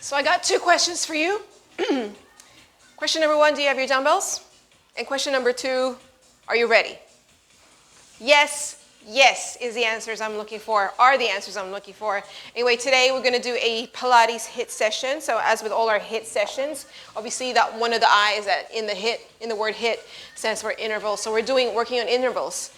So I got two questions for you. Question number one, do you have your dumbbells? And question number two, are you ready? Yes, yes is the answers I'm looking for, are the answers I'm looking for. Anyway, today we're going to do a Pilates HIIT session. So as with all our HIIT sessions, obviously that one of the I's that in the word HIIT stands for interval. So we're working on intervals.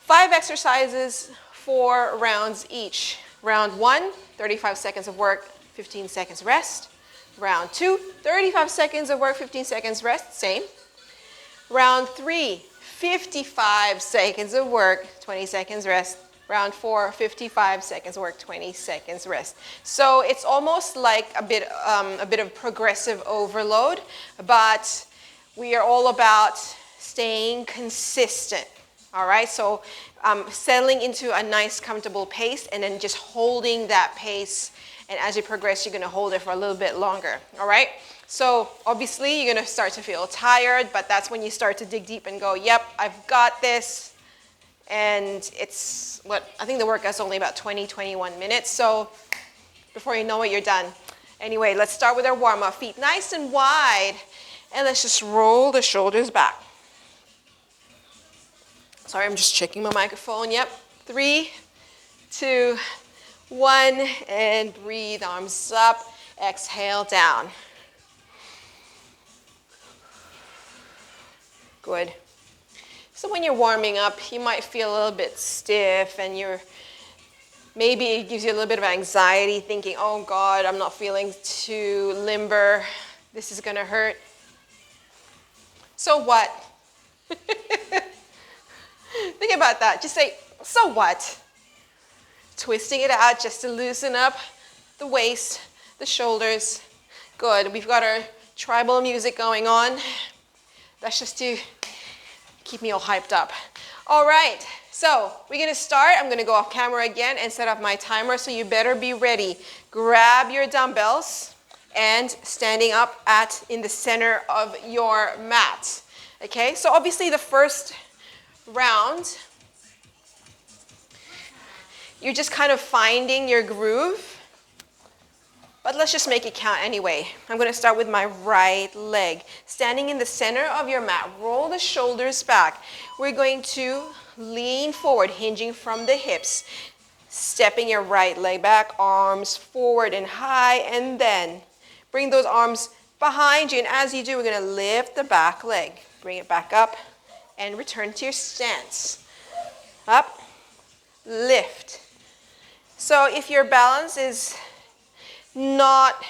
5 exercises, 4 rounds each. Round 1, 35 seconds of work, 15 seconds rest. Round 2, 35 seconds of work, 15 seconds rest, same. Round 3, 55 seconds of work, 20 seconds rest. Round 4, 55 seconds work, 20 seconds rest. So it's almost like a bit of progressive overload, but we are all about staying consistent. All right, so settling into a nice, comfortable pace and then just holding that pace. And as you progress, you're going to hold it for a little bit longer. All right, so obviously you're going to start to feel tired, but that's when you start to dig deep and go, yep, I've got this. And it's I think the workout's only about 20-21 minutes. So before you know it, you're done. Anyway, let's start with our warm-up. Feet nice and wide. And let's just roll the shoulders back. Sorry, I'm just checking my microphone. Yep. 3, 2, 1, and breathe. Arms up. Exhale down. Good. So when you're warming up, you might feel a little bit stiff, and maybe it gives you a little bit of anxiety, thinking, "Oh God, I'm not feeling too limber. This is gonna hurt." So what? Think about that. Just say, so what? Twisting it out just to loosen up the waist, the shoulders. Good. We've got our tribal music going on. That's just to keep me all hyped up. All right. So we're going to start. I'm going to go off camera again and set up my timer. So you better be ready. Grab your dumbbells and standing up in the center of your mat. Okay. So obviously the first round, you're just kind of finding your groove, but let's just make it count anyway. I'm going to start with my right leg. Standing in the center of your mat, roll the shoulders back. We're going to lean forward, hinging from the hips, stepping your right leg back, arms forward and high, and then bring those arms behind you, and as you do, we're going to lift the back leg. Bring it back up and return to your stance. Up, lift. So if your balance is not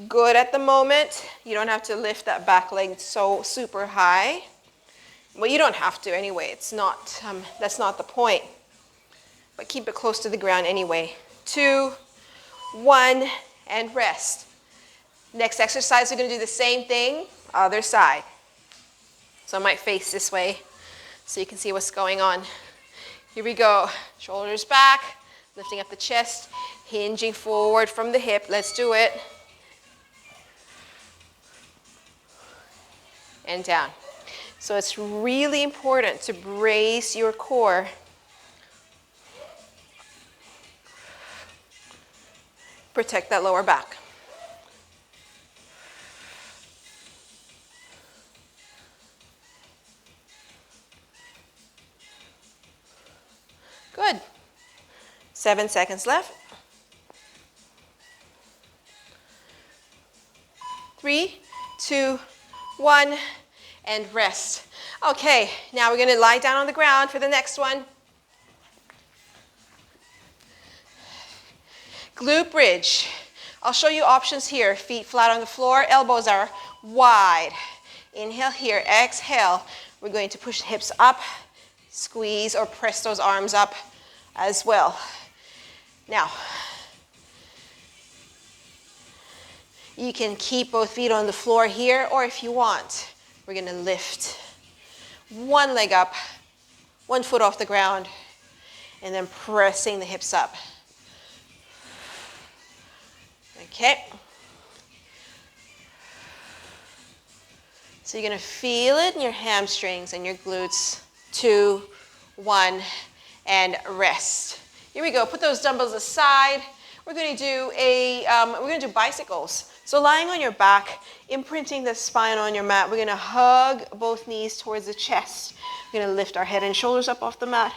good at the moment, you don't have to lift that back leg so super high. Well, you don't have to anyway. It's not, that's not the point. But keep it close to the ground anyway. 2, 1, and rest. Next exercise, we're going to do the same thing, other side. So I might face this way so you can see what's going on. Here we go. Shoulders back, lifting up the chest, hinging forward from the hip. Let's do it. And down. So it's really important to brace your core. Protect that lower back. Good. 7 seconds left. 3, 2, 1, and rest. Okay, now we're going to lie down on the ground for the next one. Glute bridge. I'll show you options here. Feet flat on the floor, elbows are wide. Inhale here, exhale. We're going to push the hips up, squeeze or press those arms up as well. Now, you can keep both feet on the floor here, or if you want, we're going to lift one leg up, one foot off the ground, and then pressing the hips up. Okay. So you're going to feel it in your hamstrings and your glutes. 2, 1, and rest. Here we go. Put those dumbbells aside. we're going to do bicycles. So lying on your back, imprinting the spine on your mat, we're going to hug both knees towards the chest. We're going to lift our head and shoulders up off the mat,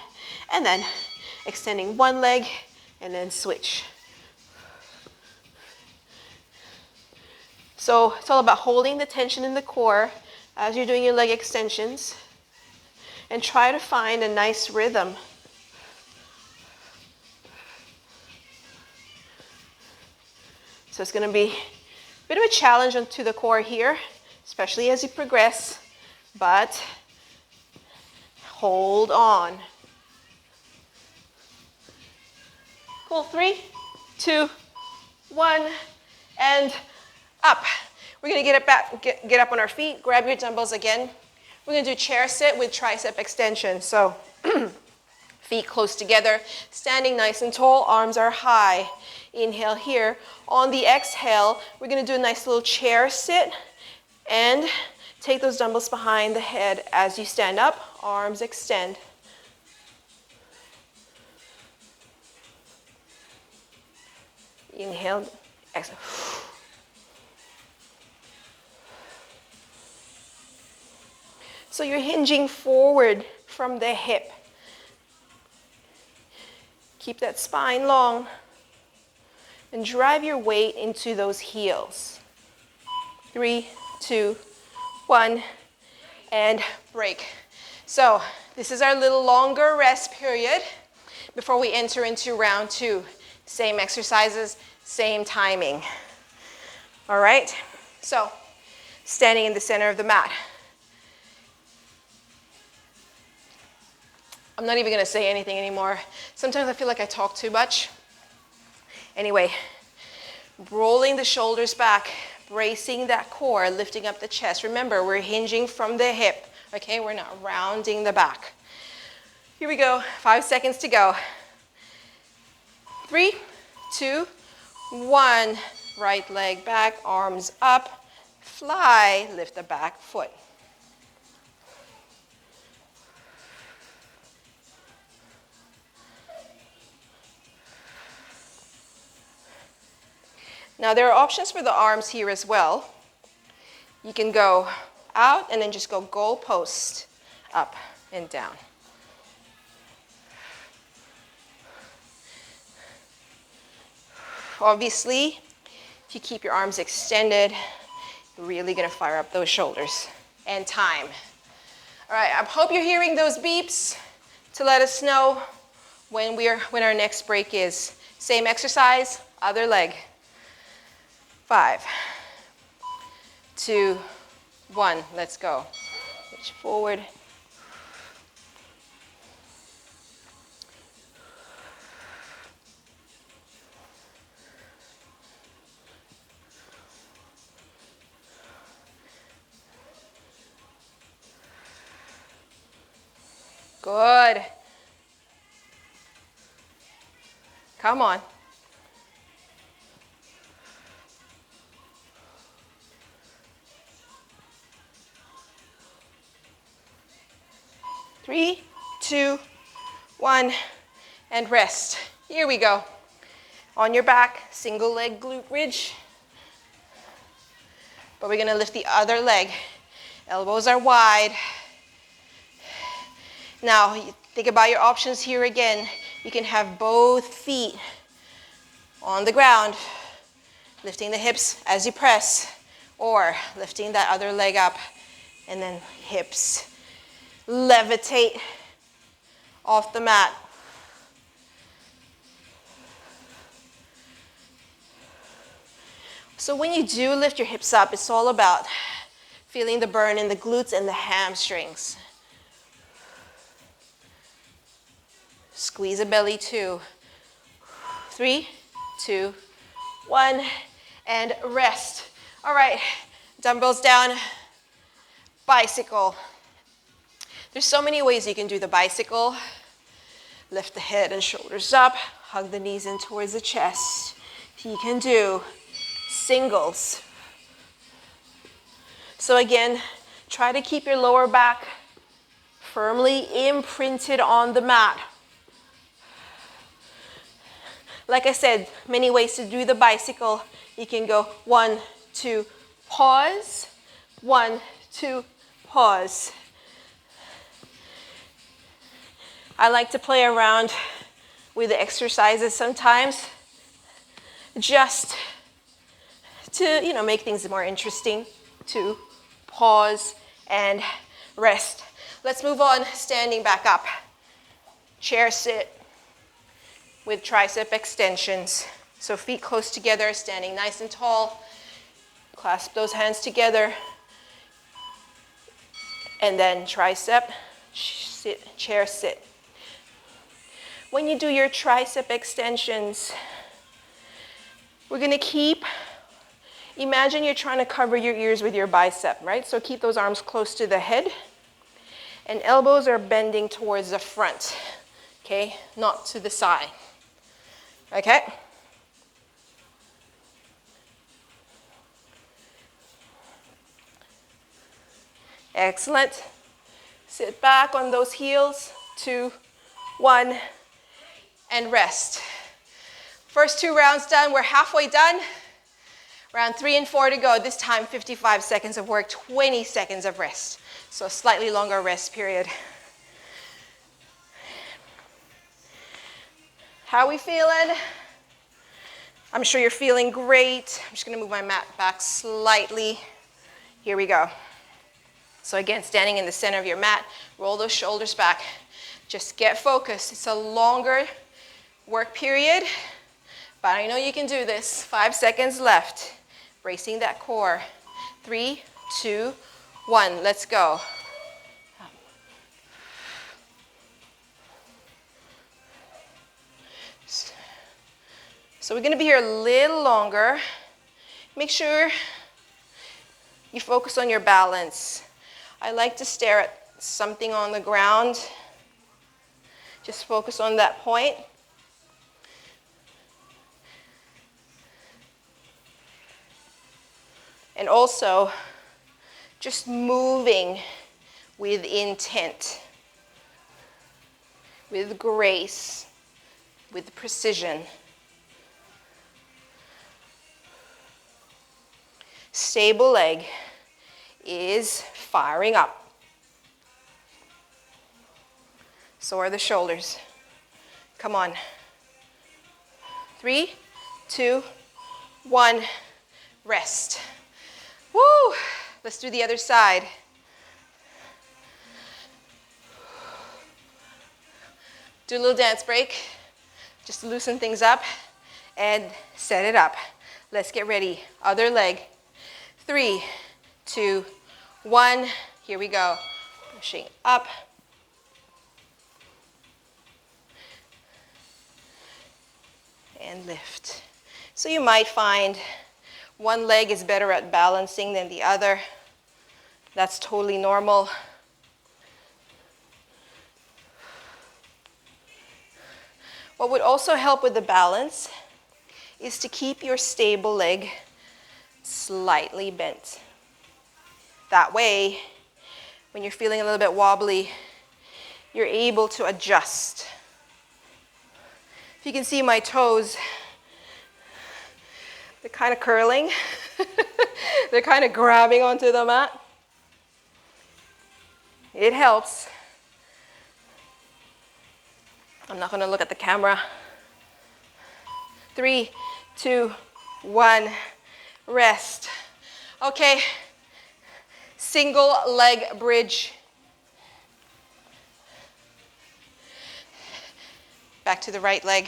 and then extending one leg, and then switch. So it's all about holding the tension in the core as you're doing your leg extensions, and try to find a nice rhythm. So it's going to be a bit of a challenge to the core here, especially as you progress, but hold on. Cool, 3, 2, 1, and up. We're going to get up on our feet, grab your dumbbells again. We're going to do chair sit with tricep extension. So feet close together, standing nice and tall, arms are high. Inhale here. On the exhale, we're going to do a nice little chair sit and take those dumbbells behind the head as you stand up, arms extend. Inhale, exhale. So you're hinging forward from the hip. Keep that spine long and drive your weight into those heels. 3, 2, 1, and break. So this is our little longer rest period before we enter into round 2. Same exercises, same timing. All right, so standing in the center of the mat. I'm not even going to say anything anymore. Sometimes I feel like I talk too much. Anyway, rolling the shoulders back, bracing that core, lifting up the chest. Remember, we're hinging from the hip, okay? We're not rounding the back. Here we go, 5 seconds to go. 3, 2, 1. Right leg back, arms up, fly, lift the back foot. Now there are options for the arms here as well. You can go out and then just go goal post, up and down. Obviously, if you keep your arms extended, you're really gonna fire up those shoulders. And time. All right, I hope you're hearing those beeps to let us know when our next break is. Same exercise, other leg. 5, 2, 1, let's go. Reach forward. Good. Come on. Three, 2, 1, and rest. Here we go. On your back, single leg glute bridge. But we're gonna lift the other leg. Elbows are wide. Now, think about your options here again. You can have both feet on the ground, lifting the hips as you press, or lifting that other leg up, and then hips levitate off the mat. So when you do lift your hips up, it's all about feeling the burn in the glutes and the hamstrings. Squeeze the belly too. 3, 2, 1, and rest. All right, dumbbells down, bicycle. There's so many ways you can do the bicycle. Lift the head and shoulders up, hug the knees in towards the chest. You can do singles. So again, try to keep your lower back firmly imprinted on the mat. Like I said, many ways to do the bicycle. You can go 1, 2, pause, 1, 2, pause. I like to play around with the exercises sometimes, just to, make things more interesting. 2, pause, and rest. Let's move on, standing back up. Chair sit with tricep extensions. So feet close together, standing nice and tall. Clasp those hands together. And then tricep, sit, chair sit. When you do your tricep extensions, we're going to imagine you're trying to cover your ears with your bicep, right? So keep those arms close to the head. And elbows are bending towards the front, okay? Not to the side, okay? Excellent. Sit back on those heels. 2, 1, and rest. First 2 rounds done. We're halfway done. Round 3 and 4 to go. This time 55 seconds of work, 20 seconds of rest. So a slightly longer rest period. How are we feeling? I'm sure you're feeling great. I'm just going to move my mat back slightly. Here we go. So again, standing in the center of your mat, roll those shoulders back. Just get focused. It's a longer work period, but I know you can do this. 5 seconds left. Bracing that core. 3, 2, 1. Let's go. So we're going to be here a little longer. Make sure you focus on your balance. I like to stare at something on the ground. Just focus on that point. And also, just moving with intent, with grace, with precision. Stable leg is firing up. So are the shoulders. Come on. 3, 2, 1, rest. Woo! Let's do the other side. Do a little dance break, just to loosen things up and set it up. Let's get ready. Other leg. 3, 2, 1. Here we go. Pushing up. And lift. So you might find one leg is better at balancing than the other. That's totally normal. What would also help with the balance is to keep your stable leg slightly bent. That way, when you're feeling a little bit wobbly, you're able to adjust. If you can see my toes, they're kind of curling. They're kind of grabbing onto the mat. It helps. I'm not going to look at the camera. 3, 2, 1, rest. Okay, single leg bridge. Back to the right leg.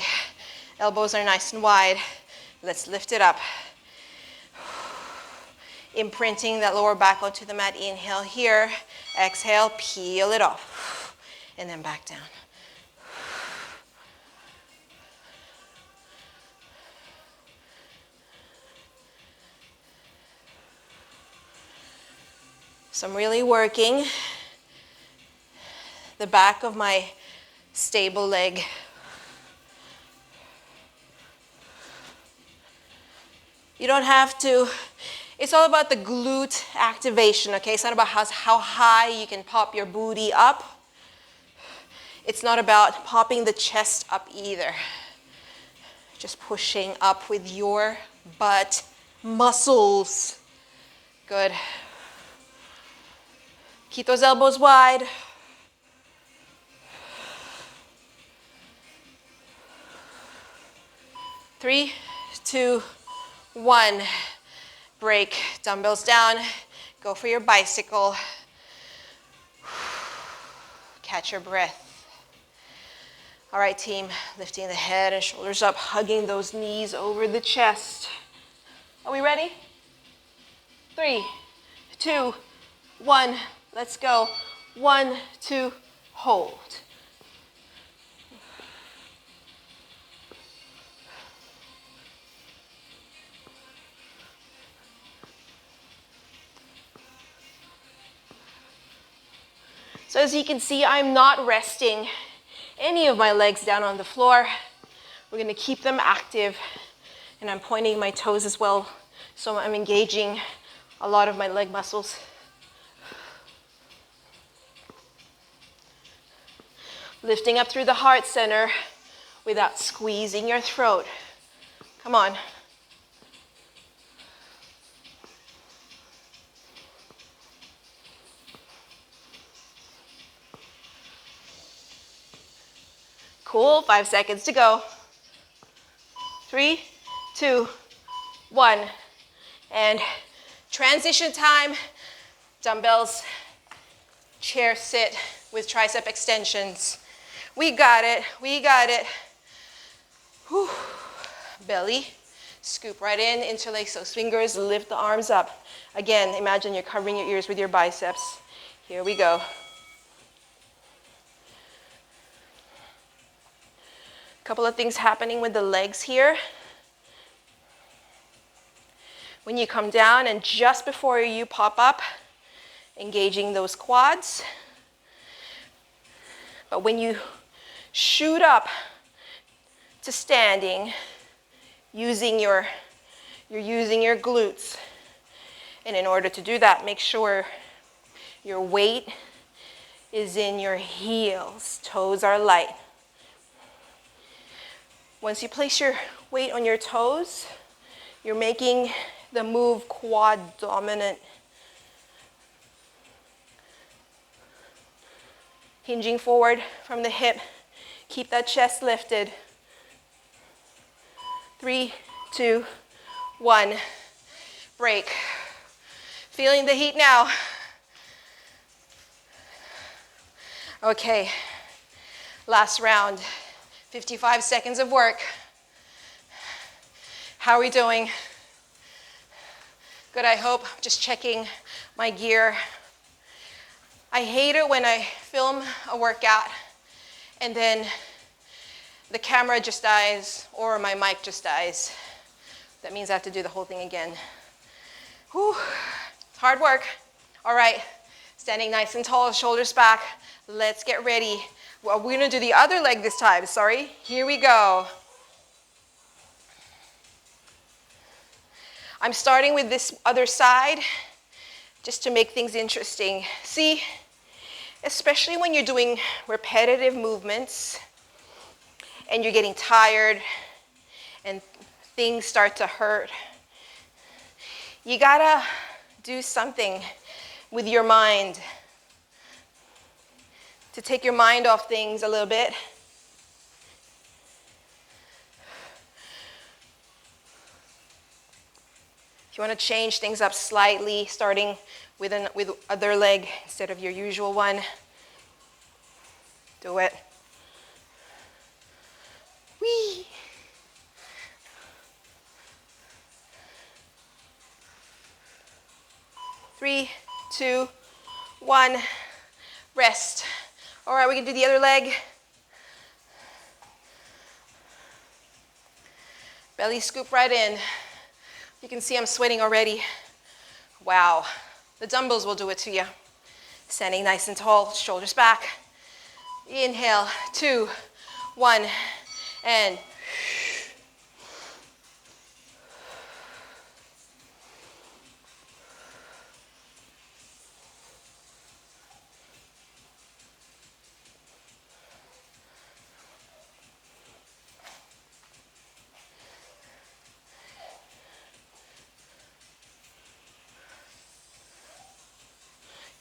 Elbows are nice and wide. Let's lift it up. Imprinting that lower back onto the mat. Inhale here. Exhale, peel it off. And then back down. So I'm really working the back of my stable leg. You don't have to, it's all about the glute activation, okay? It's not about how high you can pop your booty up. It's not about popping the chest up either. Just pushing up with your butt muscles. Good. Keep those elbows wide. Three, two, one. Break. Dumbbells down. Go for your bicycle. Catch your breath. All right, team. Lifting the head and shoulders up, hugging those knees over the chest. Are we ready? 3, 2, 1. Let's go. 1, 2, hold. So as you can see, I'm not resting any of my legs down on the floor. We're going to keep them active, and I'm pointing my toes as well, so I'm engaging a lot of my leg muscles. Lifting up through the heart center without squeezing your throat. Come on. Cool, 5 seconds to go. 3, 2, 1. And transition time, dumbbells, chair sit with tricep extensions. We got it, we got it. Whew. Belly, scoop right in, interlace those fingers, lift the arms up. Again, imagine you're covering your ears with your biceps. Here we go. Couple of things happening with the legs here. When you come down and just before you pop up, engaging those quads. But when you shoot up to standing, you're using your glutes. And in order to do that, make sure your weight is in your heels. Toes are light. Once you place your weight on your toes, you're making the move quad dominant. Hinging forward from the hip. Keep that chest lifted. 3, 2, 1. Break. Feeling the heat now. Okay, last round. 55 seconds of work. How are we doing? Good, I hope. Just checking my gear. I hate it when I film a workout and then the camera just dies or my mic just dies. That means I have to do the whole thing again. Whew, it's hard work. All right, standing nice and tall, shoulders back. Let's get ready. Well, we're gonna do the other leg this time, sorry. Here we go. I'm starting with this other side just to make things interesting. See, especially when you're doing repetitive movements and you're getting tired and things start to hurt, you gotta do something with your mind to take your mind off things a little bit. If you want to change things up slightly, starting with other leg instead of your usual one, do it. Whee! Three, two, one. Rest. All right, we can do the other leg. Belly scoop right in. You can see I'm sweating already. Wow. The dumbbells will do it to you. Standing nice and tall, shoulders back. Inhale, 2, 1, and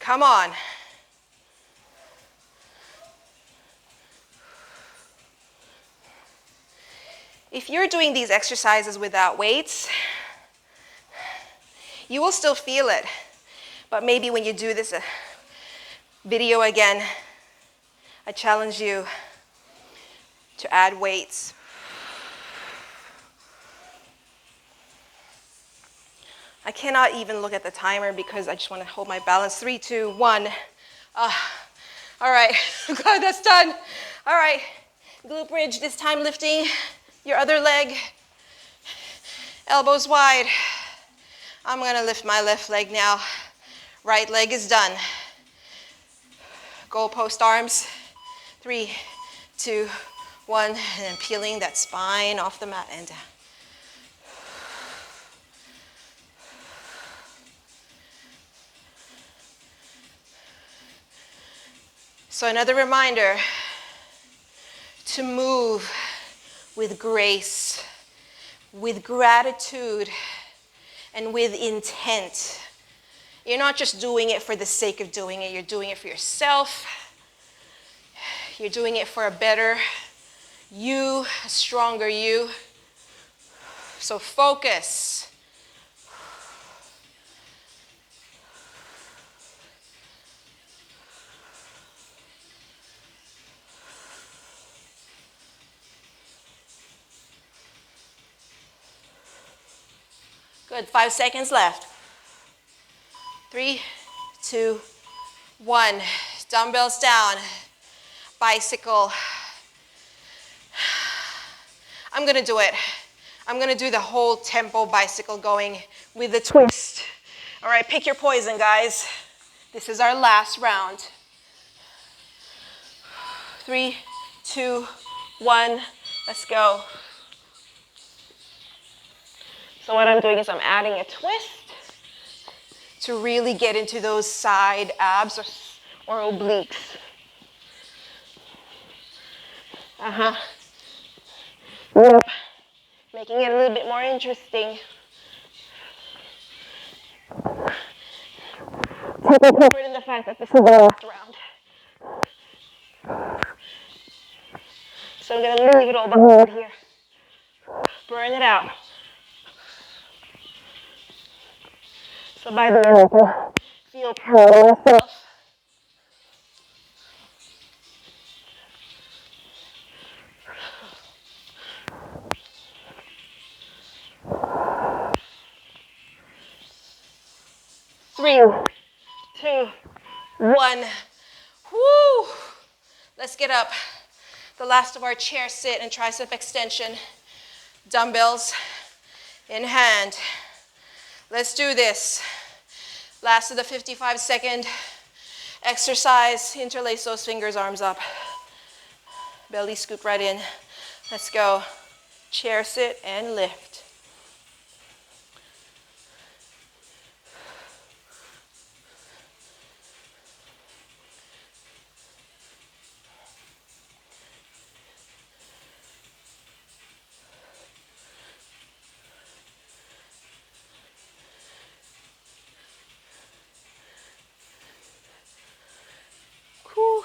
Come on. If you're doing these exercises without weights, you will still feel it. But maybe when you do this video again, I challenge you to add weights. I cannot even look at the timer because I just want to hold my balance. 3, 2, 1. All right, God, that's done. All right, glute bridge, this time lifting your other leg, elbows wide. I'm gonna lift my left leg now. Right leg is done. Goalpost arms. 3, 2, 1, and then peeling that spine off the mat and down. So another reminder to move with grace, with gratitude, and with intent. You're not just doing it for the sake of doing it. You're doing it for yourself. You're doing it for a better you, a stronger you. So focus. Good, 5 seconds left. 3, 2, 1. Dumbbells down. Bicycle. I'm gonna do it. I'm gonna do the whole tempo bicycle going with the twist. All right, pick your poison, guys. This is our last round. 3, 2, 1, let's go. So what I'm doing is I'm adding a twist to really get into those side abs or obliques. Yep. Making it a little bit more interesting. Take comfort in the fact that this is the last round. So I'm gonna leave it all behind here. Burn it out. So by the end, you'll feel proud of yourself. Three, 2, 1. Woo! Let's get up. The last of our chair sit and tricep extension. Dumbbells in hand. Let's do this. Last of the 55-second exercise. Interlace those fingers, arms up. Belly scoop right in. Let's go. Chair sit and lift. Whew.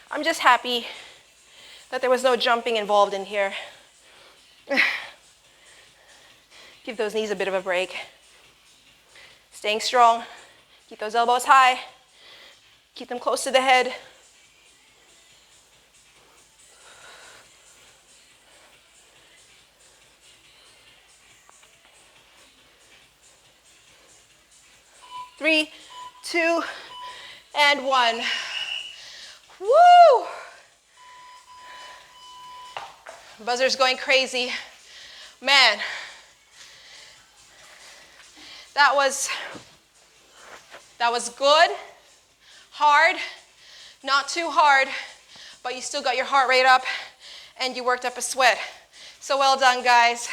I'm just happy that there was no jumping involved in here. Give those knees a bit of a break. Staying strong. Keep those elbows high. Keep them close to the head. Three, 2, and 1. Woo! Buzzer's going crazy. Man, that was good, hard, not too hard, but you still got your heart rate up and you worked up a sweat. So well done, guys.